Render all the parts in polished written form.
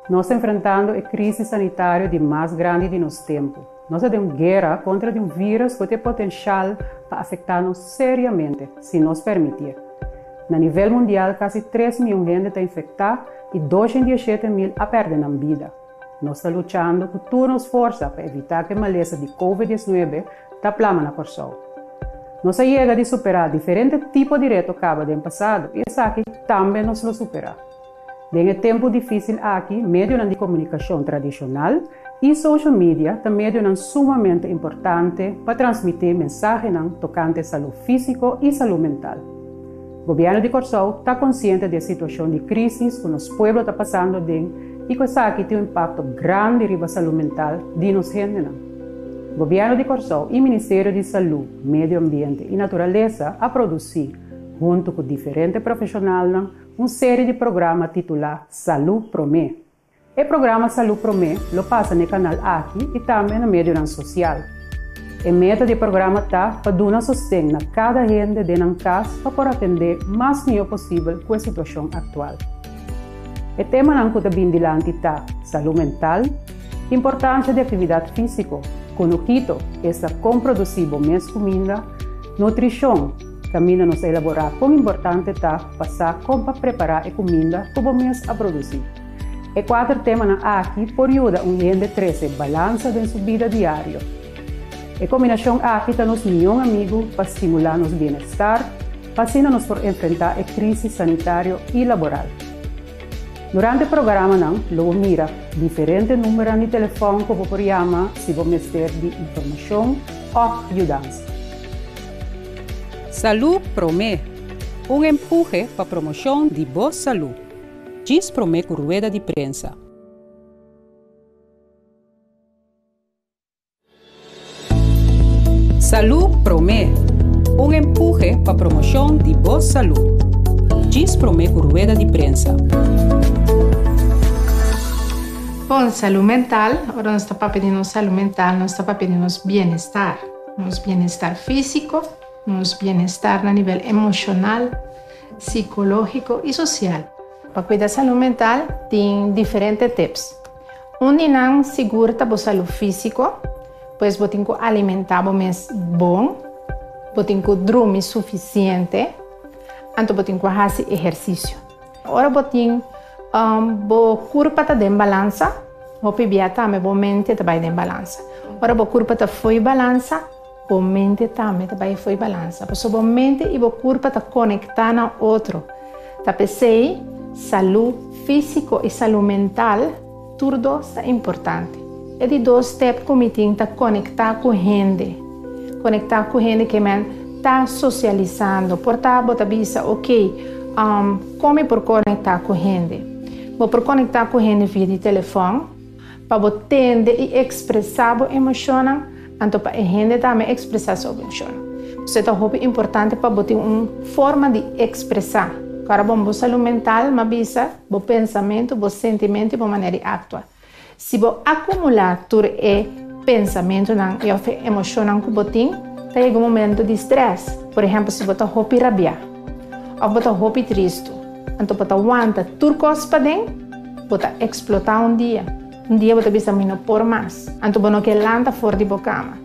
Nós estamos enfrentando a crise sanitária de mais grande de nosso tempo. Nós temos guerra contra um vírus que tem potencial para afetar-nos seriamente, se nos permitir. Na nível mundial, quase 3 milhões de gente está infectada e 217 mil a perder a vida. Nós estamos lutando com todas as forças para evitar que a maleza de Covid-19 está plama na Corsol. Nós chegamos a superar diferentes tipos de retos que acabam no passado e essa aqui também nos lo superar. Em tempo difícil aqui, meios de comunicação tradicional e social media também são sumamente importantes para transmitir mensagens tocante saúde física e saúde mental. O governo de Corsol está consciente da situação de crise que nosso povo está passando e que isso aqui tem impacto grande na saúde mental de nossa gente. O governo de Corsol e o Ministério de Saúde, Meio Ambiente e Natureza a produzir, junto com diferentes profissionais, uma série de programas titulado Saúde Promê. O programa Saúde Promê lo passa no canal aqui e também no meio social. A meta do programa está para dar sustento a cada gente de uma casa para poder atender o mais melhor possível com a situação atual. O tema que está bem dilante está saúde mental, importância de atividade física, conocido essa como produzir boas comida, nutrição, caminho nos elaborar como importante está passar como para preparar a comida que vamos a produzir. E 4 temas aqui por ajudar gente a trazer balança em sua vida diária. A combinação aqui está nos melhores amigos para estimular nosso bem-estar, para assim nos por enfrentar a crise sanitária e laboral. Durante o programa, logo mira diferentes números de telefone que você chamar se você ter de informação ou ajudança. Saúde Promê, empurre para a promoção de boa saúde. Diz Promê com rueda de prensa. Saúde Promê, empurre para a promoção de boa saúde. Diz Promê com rueda de prensa. Bom, saúde mental, agora nós estamos pedindo saúde mental, nós estamos pedindo nosso bem-estar físico, nosso bem-estar a nível emocional, psicológico e social. Para cuidar da saúde mental, tem diferentes tips. Não segura a saúde física, pois você tem que alimentar mais bom, você tem que dormir suficiente, então você tem que fazer exercício. Agora você tem o corpo está em balança, o PBA também, a mente está em balança. Agora o corpo está em balança, a mente também está em balança. Porque a mente e o corpo estão conectados a outro. Tá pensei, saúde física e saúde mental, tudo é importante. É de 2 steps que me tem que conectar com gente. Conectar com gente que está socializando. Portanto, você pensa, ok, como por conectar com gente? Vou por conectar com gente via telefone, para você entender e expressar a emoção, então para a gente também expressar sua emoção. Isso é importante para você ter uma forma de expressar. Agora, a saúde mental, mas o pensamento, o sentimento e a maneira de actuar. Se você acumular todo o pensamento e a emoção que você tem, tem um momento de estresse. Por exemplo, se você está rabiar, ou você está triste, então você aguenta tudo coisas para dentro, você explotar um dia você precisa não por mais. Então você não quer lançar fora de cama.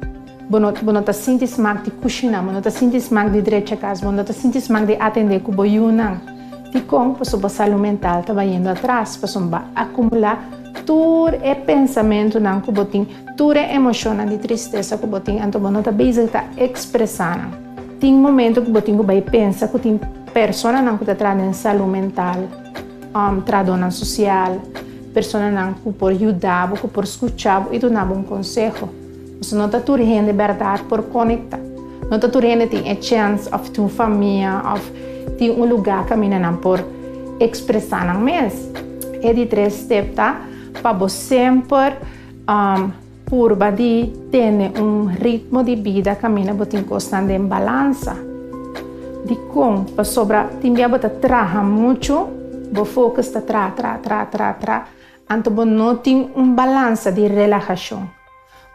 Você não está sentindo smag de cozinhar, você não está sentindo smag de direito a casa, você não está sentindo smag de atender com o boiunang. E como a sua saúde mental está indo atrás, você vai acumular todo o pensamento que você tem, toda a emoção de tristeza que você tem, então você não está expressando. Tem momentos que você vai pensar que tem pessoas que estão trazendo saúde mental, tradona social, pessoas que podem ajudar, que podem escutar e dar um conselho. Você não está tudo de verdade por conectar. Não está tudo tem a chance de ter uma família, de ter um lugar que caminhar por expressar mesmo. É de 3 steps, tá? Para você sempre curva de ter um ritmo de vida que caminha constante em balança. De como, para sobrar, também você trabalha muito, você foca está tra. Então você não tem balança de relaxação.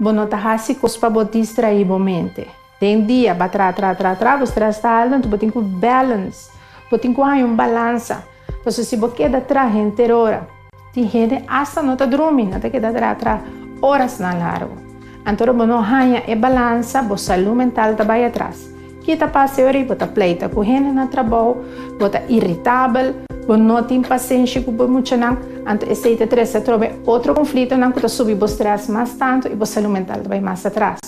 Você não está fazendo coisas para distrair a mente. Tem dia, você está alto, então você tem que balance. Você tem que ter balança. Então, se você quer atrás inteira hora, Tem hasta não tá dormindo, até que dá horas na largo. Então, não ganha e balança, a saúde mental tá bem atrás. Kita passa hora, bota pleita correndo na trabalho, bota irritável, não tem paciência com muito não, então esse três trobe outro conflito não que subir o stress mais tanto e a saúde mental vai mais atrás.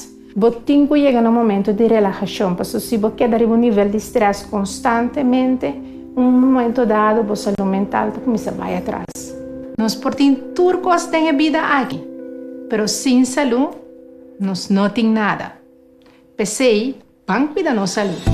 Tem que chegar no momento de relaxação, porque se você queda em nível de stress constantemente, momento dado a saúde mental começa a vai atrás. Nós podemos turcos tem vida aqui, mas sem saúde nós não tem nada. Pensei Vamos cuidar da nossa saúde.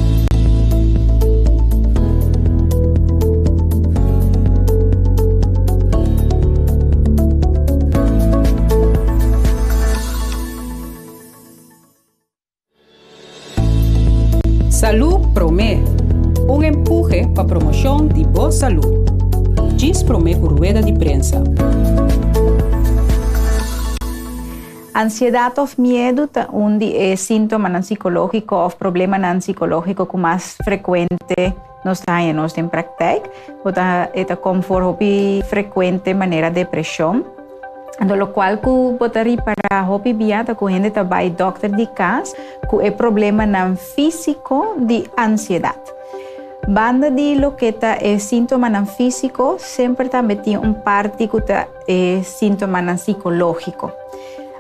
Salud Promé, um empurre para a promoção de boa saúde. Diz Promé por rueda de prensa. Ansiedade ou medo é síntoma psicológico ou problema psicológico que mais frequente nós temos em prática. É conforme frequente maneira depressão. Do qual que botaria para hobby biata que gente vai doctor de casa que é problema físico de ansiedade. Banda de lo que é síntoma físico sempre também tem parte que é síntoma psicológico.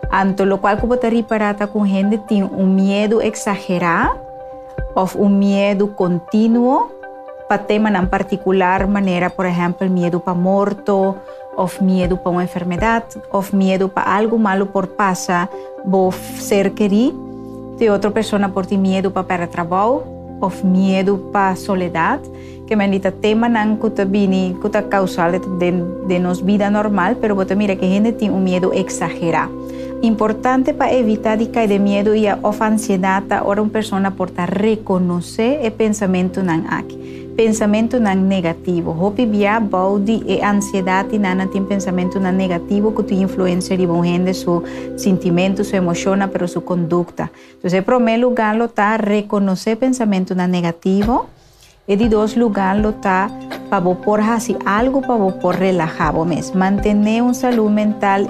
Anto lo qual que botaria para com gente tem medo exagerado ou medo contínuo para tema em particular maneira, por exemplo, medo para morto, ou medo para uma enfermidade, ou medo para algo malo por passar, vou ser querido, de outra pessoa por ter medo para perder trabalho, ou medo para soledade, que me dita tema não que está causal de nossa vida normal, mas você mira que a gente tem medo exagerado. Importante para evitar de cair de medo e a ansiedade, ora uma pessoa pode reconhecer o pensamento não aqui. Pensamento não negativo. Hopi bia baudi e ansiedade não tem pensamento não negativo que tem influência de bom gente, seu sentimento, sua emoção, pero sua conduta. Então, em primeiro lugar, lo tá reconhecer pensamento não negativo. E de dois lugares, lo tá para por fazer algo para por relajar mesmo. Manter uma saúde mental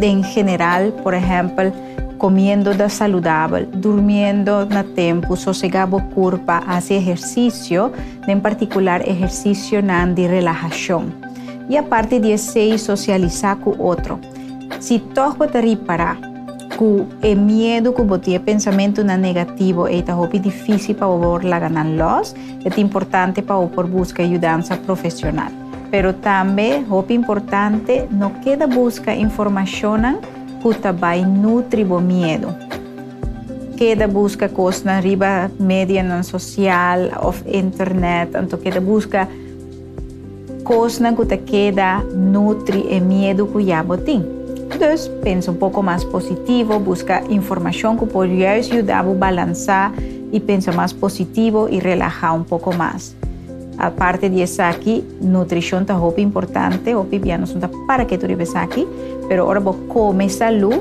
em geral, por exemplo, comendo saudável, dormindo no tempo, sossegar o corpo, fazer exercício, em particular exercício de relaxação. E a parte de socializar com o outro. Se todos podem parar com o medo que você pensamento negativo, é difícil para você ganhar-los, é importante para você buscar ajuda profissional. Pero também é importante não queda busca informação que vai nutrir o medo. Queda busca coisas na riba mídia social ou internet, então queda busca coisas que queda nutrir o medo que já tem. Então, pensa pouco mais positivo, busca informação que pode ajudar a balançar e pensa mais positivo e relaxar pouco mais. A parte disso aqui, nutrição é muito importante, não é para que tu vives aqui, mas agora você come saúde,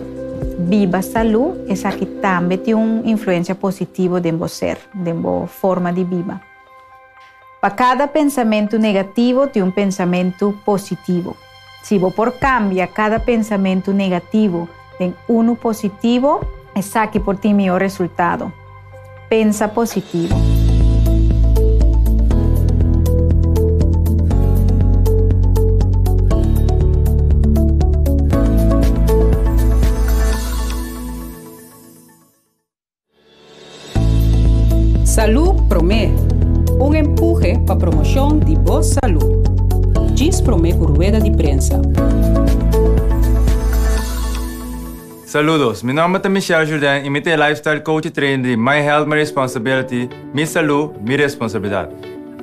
viva saúde, isso aqui também tem uma influência positiva em você, em sua forma de viver. Para cada pensamento negativo, tem pensamento positivo. Se você cambia cada pensamento negativo em positivo, isso aqui por ti melhor resultado. Pensa positivo. Salud Promé, um empurre para a promoção de boa saúde. Diz Promé por rueda de prensa. Saludos, meu nome é Michel Jordan e eu sou lifestyle coach e trainer de My Health, My Responsibility, minha saúde, minha responsabilidade.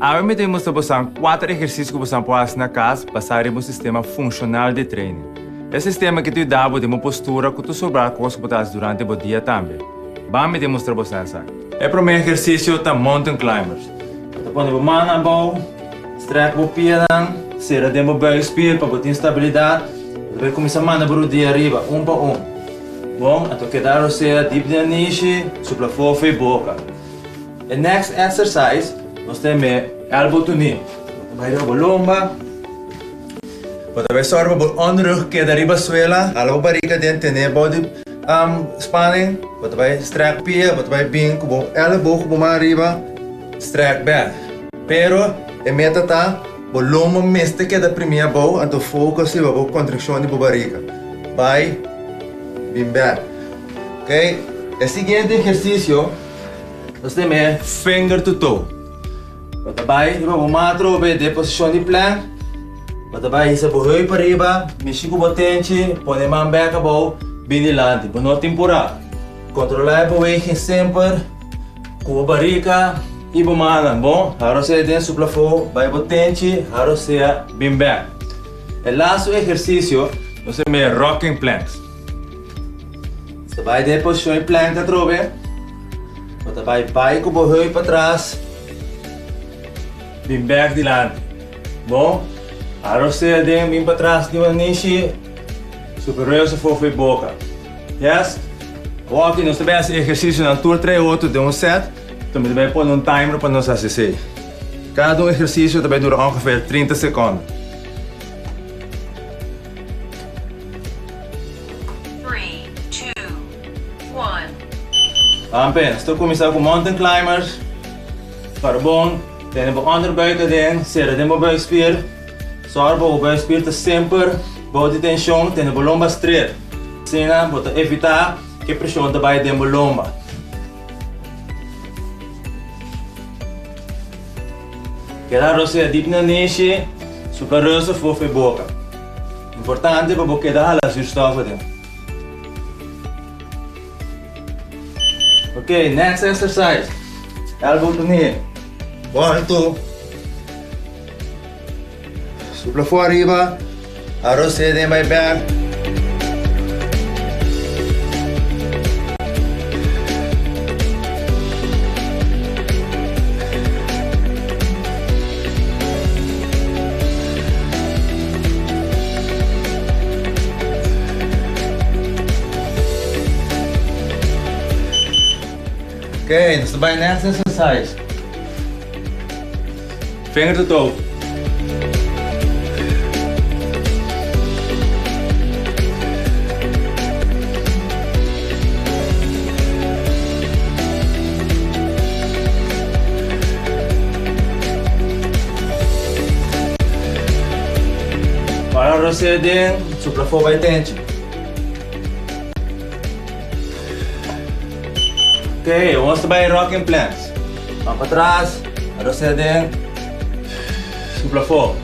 Agora temos 4 exercícios que você pode fazer na casa para sair um sistema funcional de treino. Esse sistema que te dá uma postura que tu sobrar coisas que você durante o dia também. Vamos demonstrar para você. O primeiro exercício é Mountain Climbers. Põe a mão na boca, estreca o pé, serra o beijo para ter estabilidade. Depois começa a mandar para o dia arriba, um para um. Bom, então quedar você deep na niche, supra fofa e boca. O next exercise, nós temos elbow to knee. Vai dar a lomba, Wat wij zorgen voor onderrug, keer de riba suela, alle barrica den tener body spanning, wat wij strak pier, wat wij bink, bo elleboog bo maar riba, strak back. Pero e metata bo lomo miste que da primeira bow, anto focus e bo contraction de bo barriga. Vai bim back. Ok? El siguiente ejercicio, nós temos finger to toe. Wat vai, riba bo matro be de posição de plank. Wat vai isa bo heup arriba, mexico potente, põe man back above, bem dilante, bo no temporar. Controlar a beweging sempre, com a barriga e bo mana, bom? Haro se den su plafond, vai potente, haro se bem back. El last exercício, nós temos rocking planks. Você vai de posição em plank da trobe, você vai com o heup para trás, bem back dilante, bom? Haro se den bem para trás de uma niche, superior se for boca. Yes? Walking, nós temos esse exercício na tour 3 outro de um set, então você vai pôr um timer para nós assistir. Cada exercício também dura ongeveer 30 segundos. 3, 2, 1. Ampen, estou começando com mountain climbers. Para bom, temos o onderbuik erin, serra de buikspier. Zorg voor buikspier te sempre, body tension, temos o lomba straight. Sina, bota evitar que pressão daarbij de lomba. Quedar você deep na niche, super rustig voor je boca. Importante para você dar a zuurstof dentro. Okay, next exercise. Elbow to knee. 1, 2. Supla for arriba. Arrocede in my back. Okay, this is my next exercise. Finger to toe. Para receding, supra for by tension. Okay, vamos bij rocking planks. Van para trás, receding, supra for.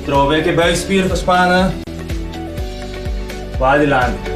Trouw een keer buikspier verspannen. Waar die land.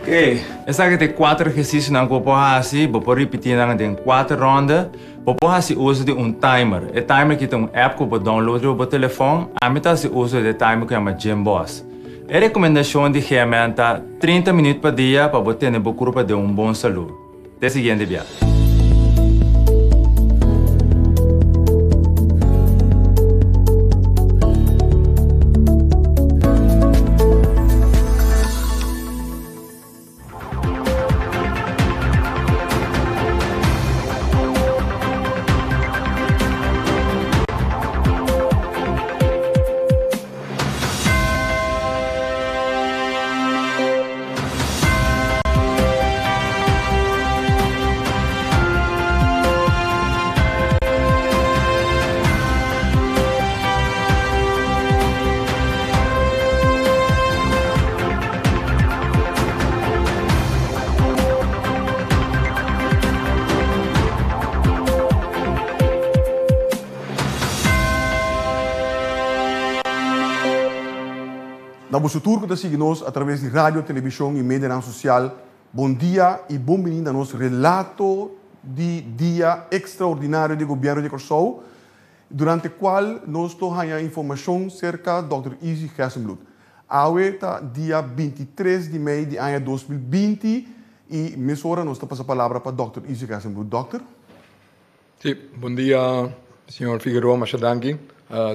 Okay, essa aqui tem 4 exercícios na corpo assim, vou repetir na tem 4 rondas. Vou assim uso de timer. O timer que tem app que vou download no telefone. A metade se usa de timer que chama Gymboss. A recomendação de ferramenta 30 minutos por dia para você ter uma curva de bom saúde. Até o seguinte dia. Na nosso tour que seguimos através de rádio, televisão e mídia social. Bom dia e bem-vindo a nosso relato de dia extraordinário do governo de Curaçao, durante o qual nós temos informação cerca do Dr. Easy Gessenbloed. Hoje é dia 23 de maio de ano 2020 e nessa hora nós passamos a palavra para o Dr. Easy Gessenbloed. Doctor? Sim, bom dia Senhor Figueroa, machadanki.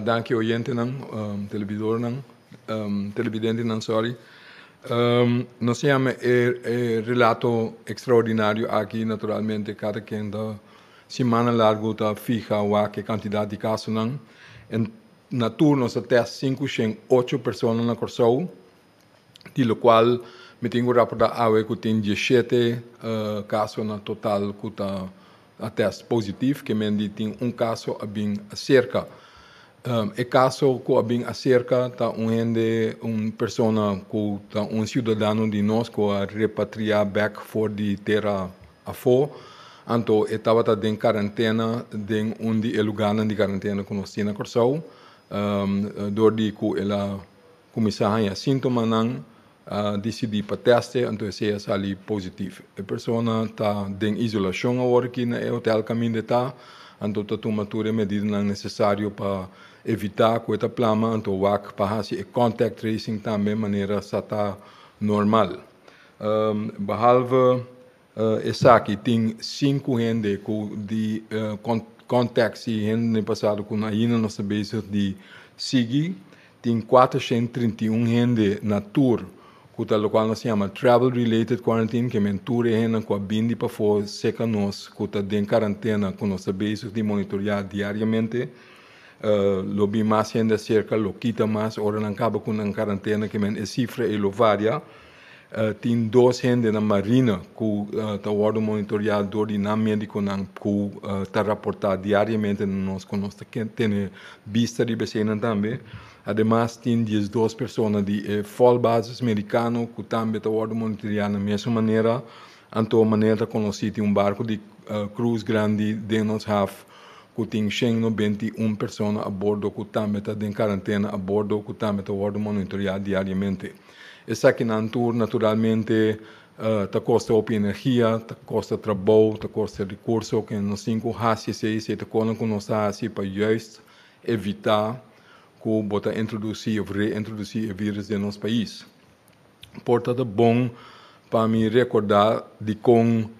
Danke oyente ng televidor ng televidente ng sorry. Nós temos relato extraordinário aqui, naturalmente, cada quem da semana larga está fija a que quantidade de casos não. Na turno, até 5 a 8 pessoas na Corsou, de qual me tenho rapportar que tem 17 casos na total que está a teste positivo, que me tem caso a bem acerca. O caso que a bem acerca está pessoa que está cidadão de nós que a repatriar back for de terra a fora. Então, estava em quarentena, em lugar de quarentena que nós temos na Corsou. Doordat ela começar a sintomas não decidi para teste, então se sali positivo. A pessoa está em isolação agora aqui no hotel caminho de tá, então está tomando medidas necessárias para evitar que esta plama, então o para fazer contact tracing também de maneira está normal. Behalve essa aqui tem 5 gente de contactos e no passado com ainda nós sabemos de seguir tem 431 gente na tour que o qual nós chama travel related quarantine que é tour gente com a bindi para for seca nós que está em quarentena com nós sabemos de monitorear diariamente lo bem mais gente cerca lo quita mais ora não acaba com a quarentena que é cifra e lo varia. Tem 2 gente na marina que está sendo monitoreado de na médico que está reportado diariamente nós que nós temos vista de becena também. Ademais, tem 12 pessoas de full bases americano que também está sendo monitoreado da mesma maneira. Então, maneira conhecida um barco de cruz grande de nós que tem 191 pessoas a bordo que também está em quarentena a bordo que também está sendo monitoreado diariamente. Essa aqui na tour, naturalmente, está custa energia, está custa trabalho, está custa recurso, que nós temos que fazer com nós para justo evitar que bota introduzir ou reintroduzir o vírus no nosso país. Portanto, é bom para me recordar de como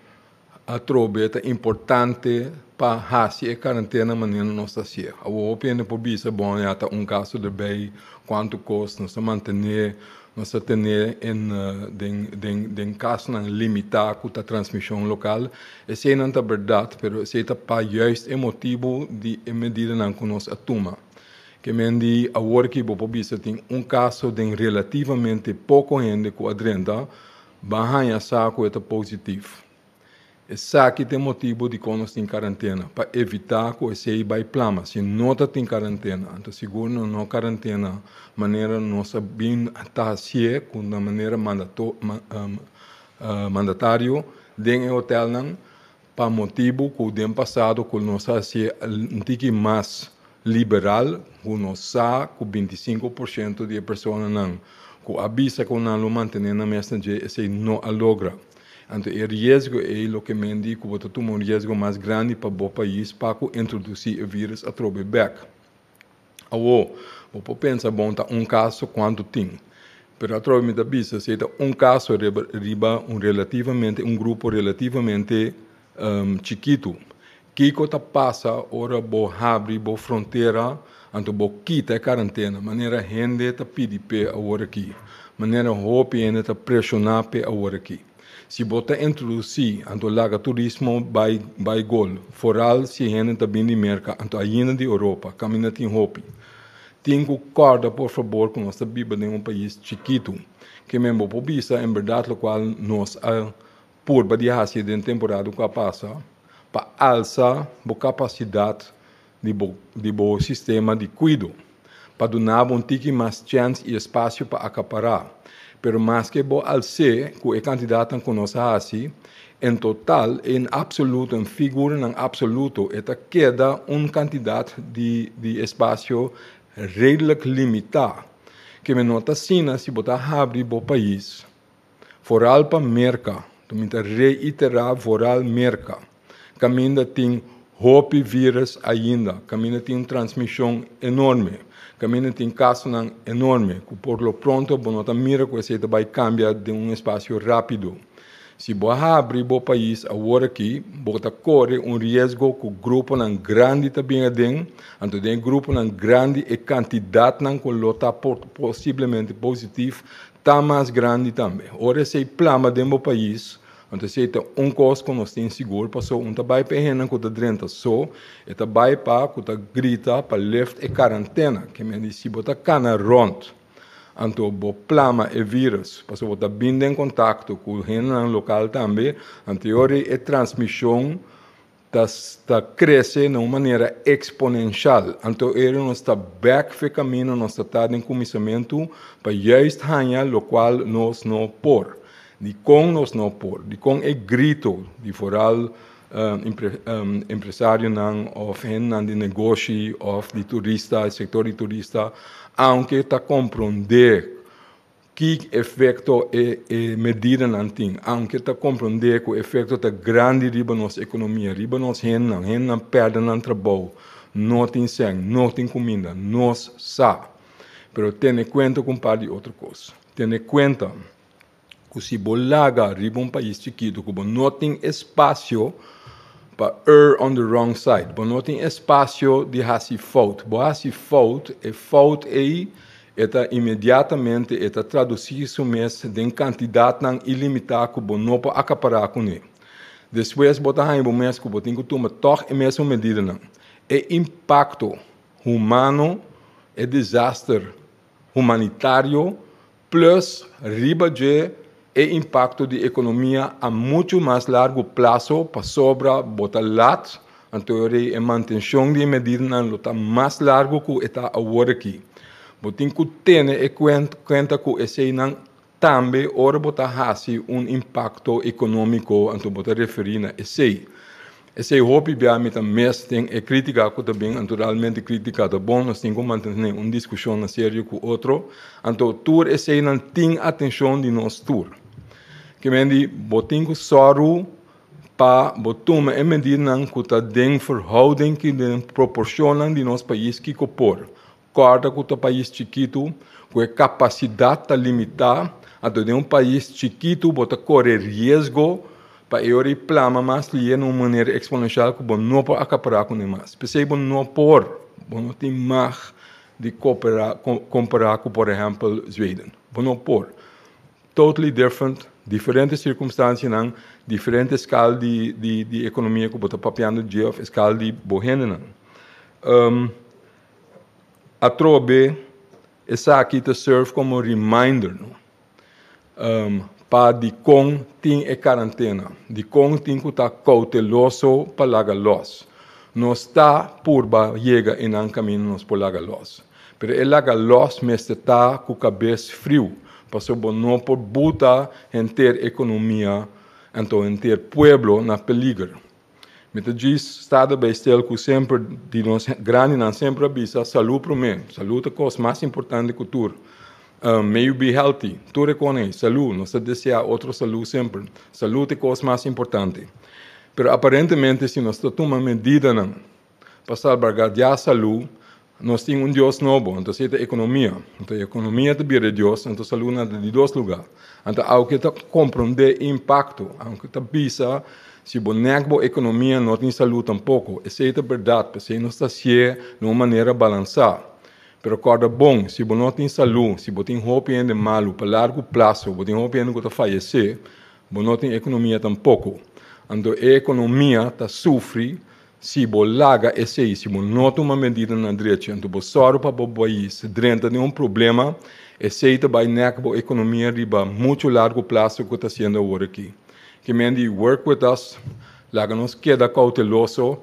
a trobeta é importante para fazer a quarentena maneira nós fazer. A opinião por isso é bom, é um caso de bem, quanto custa nós manter nós temos em caso limitar a transmissão local. Essa não é verdade, mas esse é para justo o motivo de medida que nós tomamos. Que mendi agora que vou bisa tem caso de relativamente pouco gente que adrenda, banha saco é positivo. Esse aqui tem motivo de quando nós em quarentena para evitar que esse vai plama. Se não está em quarentena, então seguro não quarentena maneira nós bem tá assim com uma maneira mandatário dentro do hotel não para motivo que o tempo passado que nós assim um tique mais liberal, que nós sabe que 25% de pessoas não que avisa que não lo mantém na mesma esse não a logra. Então, o risco é o que me indica que tomar um risco mais grande para o país para introduzir o vírus a throwback. Agora, eu penso que caso quanto tem. Mas a trova me dá vista, se é caso riba um grupo relativamente chiquito. Que está passa, ora, bo abre, bo fronteira, então bo quita a quarentena, maneira gente está pedir pé agora aqui, maneira roupa gente está pressionar pé agora aqui. Se botar introduzir, então laga turismo by gol, foral se gente está bem de merca, então ainda de Europa, caminha tem roupa. Tem que corda, por favor, que nós vivemos em país chiquito, que mesmo por vista, em verdade, o qual nós por badiar-se de temporada que passa, para alçar a capacidade de bom sistema de cuidado, para dar um tique mais chance e espaço para acaparar. Pero mais que bo alce que o candidato que nós assim, em total, em absoluto, em figura em absoluto, queda candidato de espaço redelijk limitado, que me nota assim, se botar abrir o país, foral para merca, então reiterar foral merca, caminha tem roupa vírus ainda, caminha tem transmissão enorme. Caminho tem caso enorme, que por lo pronto, nota mira que você vai cambiar de espaço rápido. Se você abrir o país agora aqui, você corre risco que o grupo não grande também tem, então tem grupo não grande e quantidade não colota possivelmente positivo, tá mais grande também. Ora se plama dentro do país, então se tem coisa que nós temos seguro, passou vai para a que está dentro só, e vai para que está grita para left e quarentena, que me diz se você cana rond. Então, o plama e vírus, porque você binda em contato com o no local também, então, a transmissão cresce de uma maneira exponencial. Então, ele não está back no caminho, não está em começamento, para justo ganhar o qual nós não por. De com nós não por, de com é grito, de foral empresário não, ou de negócio, ou de turista, setor de turista, aunque está compreender que efeito é medida não tem, aunque está compreender que o efeito está grande riba nossa economia, riba nossa gente não perde no trabalho, não tem sangue, não tem comida, nós sabe. Mas tenha conta com um par de outras coisas. Tenha conta que se bolaga riba país chiquito, que não tem espaço para err on the wrong side, mas não tem espaço de fazer fault. Se fault é imediatamente traduzir isso mesmo de quantidade não ilimitada que você não pode acaparar com ele. Depois, você tem que tomar a mesma medida. Não. É impacto humano, é desastre humanitário, plus riba de impacto de economia a muito mais largo prazo para sobra botar lat, então a manutenção de medidas está mais largo que está agora aqui. Você tem que ter conta que esse não também ora botar impacto econômico, então botar referir a esse. Esse hobby biamente mesmo tem crítica que também naturalmente crítica é bom, nós temos que manter uma discussão séria com o outro, então tour esse não tem atenção de nós tour. Que mendi botinho soro para botar a medida que está dentro verhouding que proporcionam de nosso país que copor. Corda que o país chiquito, com a capacidade limitada, então país chiquito bota correr risco para ele plama mais de uma maneira exponencial que não pode acaparar com mais. Percebe não pode, não tem mais de comparar com, por exemplo, Zweden. Não pode. Totally different, diferentes circunstâncias, diferente escala de economia que você está papiando de escala de bohena. A trobe, essa aqui te serve como reminder, para de com tem a quarentena, de com tem que estar cauteloso para lagar los. Não está por chegar em um caminho nos por lagar los. Mas ele lagar los mesmo está com a cabeça frio. Porque não pode botar inteira economia, então inteiro pueblo na peligro. Mas diz Estado Beistel que sempre de nós grande não sempre avisa saúde primeiro. Saúde é a coisa mais importante que tudo. May you be healthy. Tudo é com ele. Saúde. Nós desejamos outra saúde sempre. Saúde é a coisa mais importante. Mas aparentemente se nós tomamos medida para salvaguardar a saúde, nós temos Deus novo, então é a economia. Então a economia também é Deus, então a saúde é de dois lugares. Então, ao que compreender o impacto, ao que visa, se você não a economia, não tem saúde tampouco. Essa é a verdade, porque não está de uma maneira balançada. Mas, corda bom, se você não tem saúde, se você tem roupa de malo, para largo prazo, você tem roupa de que fallecer, você não tem economia tampouco. Então, a economia está sofrendo, se você laga esse, se você não toma medida na direita, então você só para o país, dentro de problema, esse vai negar a economia de muito largo prazo que está sendo agora aqui. Que mendi work with us, laga nos queda cauteloso,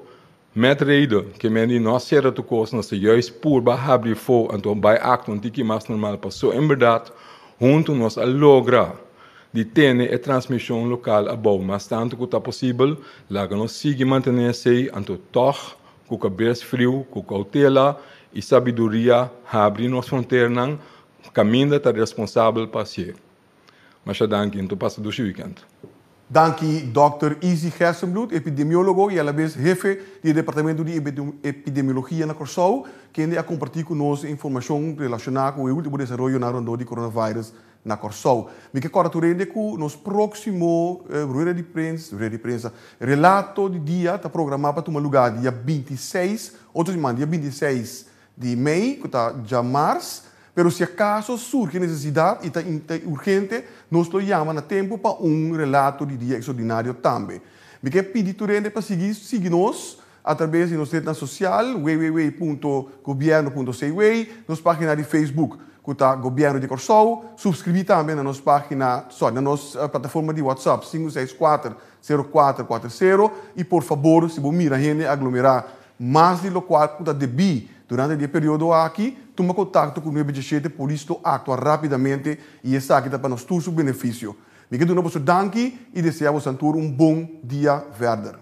metreido, que mendi nós será tu coisa, nós juist por abrir fogo, então vai acto um tique mais normal, passou em verdade, junto nós a logra de ter a transmissão local a bom, mas tanto que está possível, laga nos seguir manter esse, então toch, com cabeça frio, com cautela e sabedoria, abrir nossa fronteira, caminho está responsável para ser. Mas já danke, então passa do weekend. Danke Dr. Izzy Gersenbloed, epidemiólogo e ela é jefe do Departamento de Epidemiologia na Corsou, que ainda compartilha conosco informação relacionada com o último desenvolvimento na do coronavírus na Corsou. Me que corretorende que nos próximo rueda de prensa, relato de dia está programado para tomar lugar dia 26, dia 26 de maio, que está já março. Pero se acaso surge necessidade e está urgente, nós lo chamamos a tempo para relato de dia extraordinário também. Me quer pedir para seguir-nos através de nossa rede social, www.governo.cw, nossa página de Facebook, que está Governo de Corsou, subscrever também na nossa página, na nossa plataforma de WhatsApp, 564-0440, e por favor, se você mira a gente aglomerar mais de local que está de durante o período aqui, toma contato com o 97 por isso atua rapidamente e está aqui para nós todos o benefício. Me quero dar danke e desejar a você bom dia verder.